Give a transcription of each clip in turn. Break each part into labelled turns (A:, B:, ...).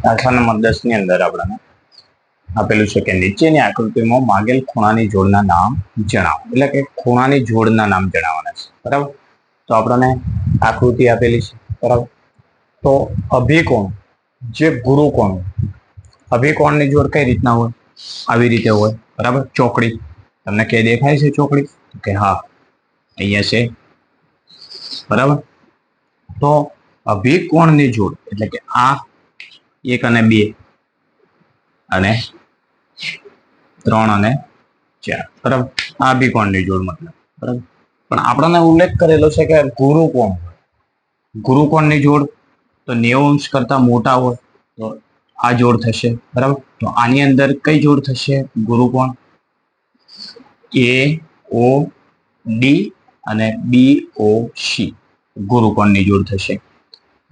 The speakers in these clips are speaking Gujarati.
A: દાખલા નંબર 10 ની અંદર આપણને આપેલું છે કે નીચેની આકૃતિમાં માગેલ ખૂણાની જોડના નામ જણાવો, એટલે કે ખૂણાની જોડના નામ જણાવવાના છે. બરાબર, તો આપણને આકૃતિ આપેલી છે. બરાબર, તો અભિકોણ જે ગુરુકોણ, અભિકોણની જોડ કઈ રીતના હોય? આવી રીતે હોય. બરાબર, ચોકડી તમને ક્યાં દેખાય છે ચોકડી? કે હા, અહીંયા છે. બરાબર, તો અભિકોણની જોડ એટલે કે આ 1 અને 2 અને 3 અને 4. બરાબર, આ અભિકોણની જોડ મતલબ. બરાબર, પણ આપણને ઉલ્લેખ કરેલો છે કે ગુરુકોણ, ગુરુકોણની જોડ તો 90 કરતા મોટા હોય તો આ જોડ થશે. બરાબર, તો આની અંદર કઈ જોડ થશે? ગુરુકોણ AOD અને BOC ગુરુકોણની જોડ થશે.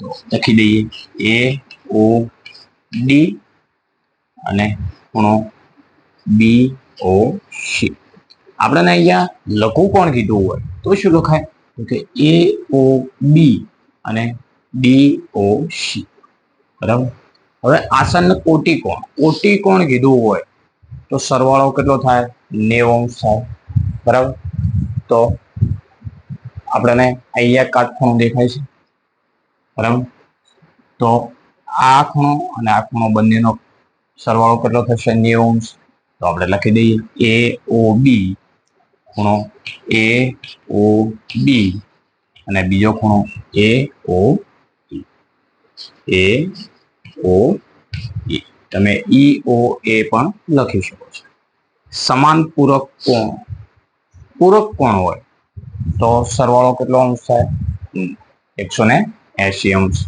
A: તો લખી દઈએ AOD અને ખૂણો BOC. આપણને અહીંયા લઘુકોણ કીધું હોય તો શું લખાય? તો કે AOB અને DOC. બરાબર, હવે આસન્ન કોટિકોણ, કોટિકોણ કીધું હોય તો સરવાળો કેટલો થાય? 90 થાય. બરાબર, તો આપણને અહીંયા કાટખૂણો દેખાય છે. બરાબર, તો આ ખૂણો અને આ ખૂણો બંનેનો સરવાળો કેટલો થશે? 90. તો આપણે લખી દઈએ AOB ખૂણો AOB અને બીજો ખૂણો AOE. તમે EOA પણ લખી શકો છો. સમાન પૂરક કોણ, પૂરક કોણ હોય તો સરવાળો કેટલો અંશ થાય? 180 અંશ.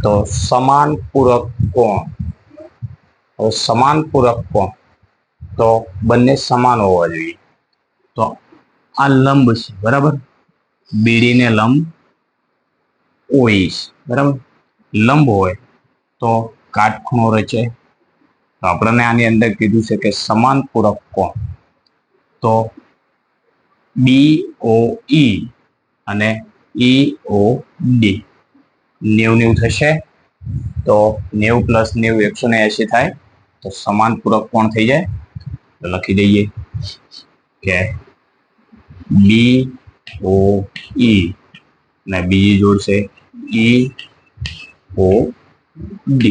A: તો સમાન પૂરક કોણ, સમાન પૂરક કોણ તો બંને સમાન હોવા જોઈએ. તો આ લંબ છે. બરાબર, બીડીને લંબ OE છે. બરાબર, લંબ હોય તો કાટખૂણો રચે. તો આપણને આની અંદર કીધું છે કે સમાન પૂરક કોણ તો BOE અને EOD 90 થશે. તો 90 + 90 180 થાય. તો સમાન પૂરક કોણ થઈ જાય. તો લખી દઈએ કે BOE અને બીજી જોડ છે EOD.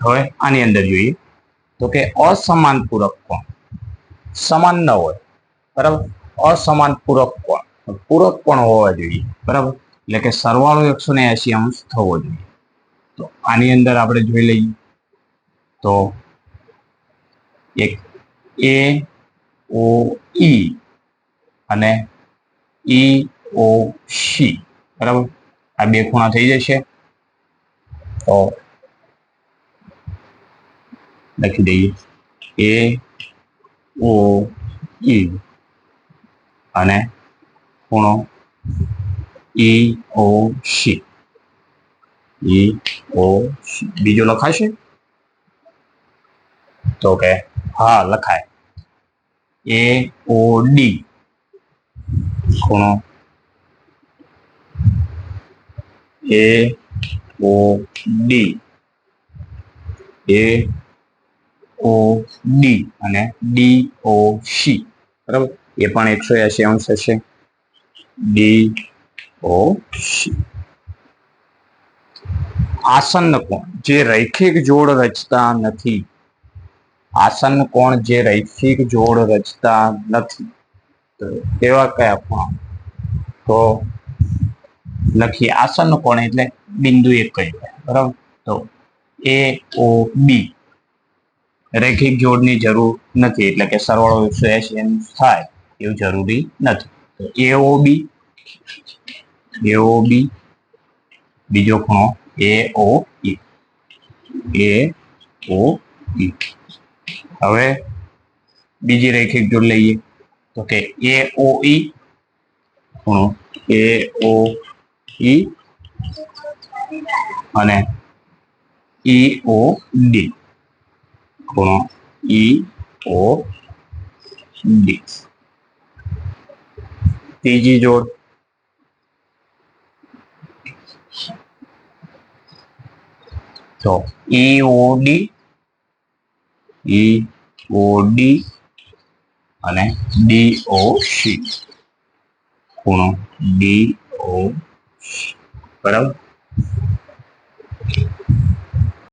A: હવે આની અંદર જોઈએ તો કે અસમાન પૂરક કોણ સમાન ન હોય. બરાબર, અસમાન પૂરક કોણ, પૂરક કોણ હોવા જોઈએ. બરાબર, એટલે કે સરવાળો 180 અંશ થવો જોઈએ. તો આની અંદર આપણે જોઈ લઈએ તો એક AOE અને EOC. બરાબર, આ બે ખૂણા થઈ જશે. તો લખી દઈએ AOE અને ખૂણો EOC. બીજો લખાશે? તો કે હા લખાય. AOD ખૂણો AOD અને DOC. બરાબર, એ પણ 180 અંશ હશે. DOC. આસન્ન કોણ જે રૈખિક જોડ રચતા નથી, આસન્ન કોણ જે રૈખિક જોડ રચતા નથી તો તેવા કયા કોણ? તો લખીએ આસન્ન કોણ એટલે બિંદુ એક કહ્યું. બરાબર, તો AOB રૈખિક જોડની જરૂર નથી, એટલે કે સરવાળો 180 થાય એવું જરૂરી નથી. તો AOB બીજો ખૂણો AOE. હવે બીજી રૈખિક જોડ લઈએ તો કે AOE ખૂણો AOE અને EOD ખૂણો EOD. ત્રીજી જોડ તો EOD અને DOC, ખૂણો DOC, બરાબર.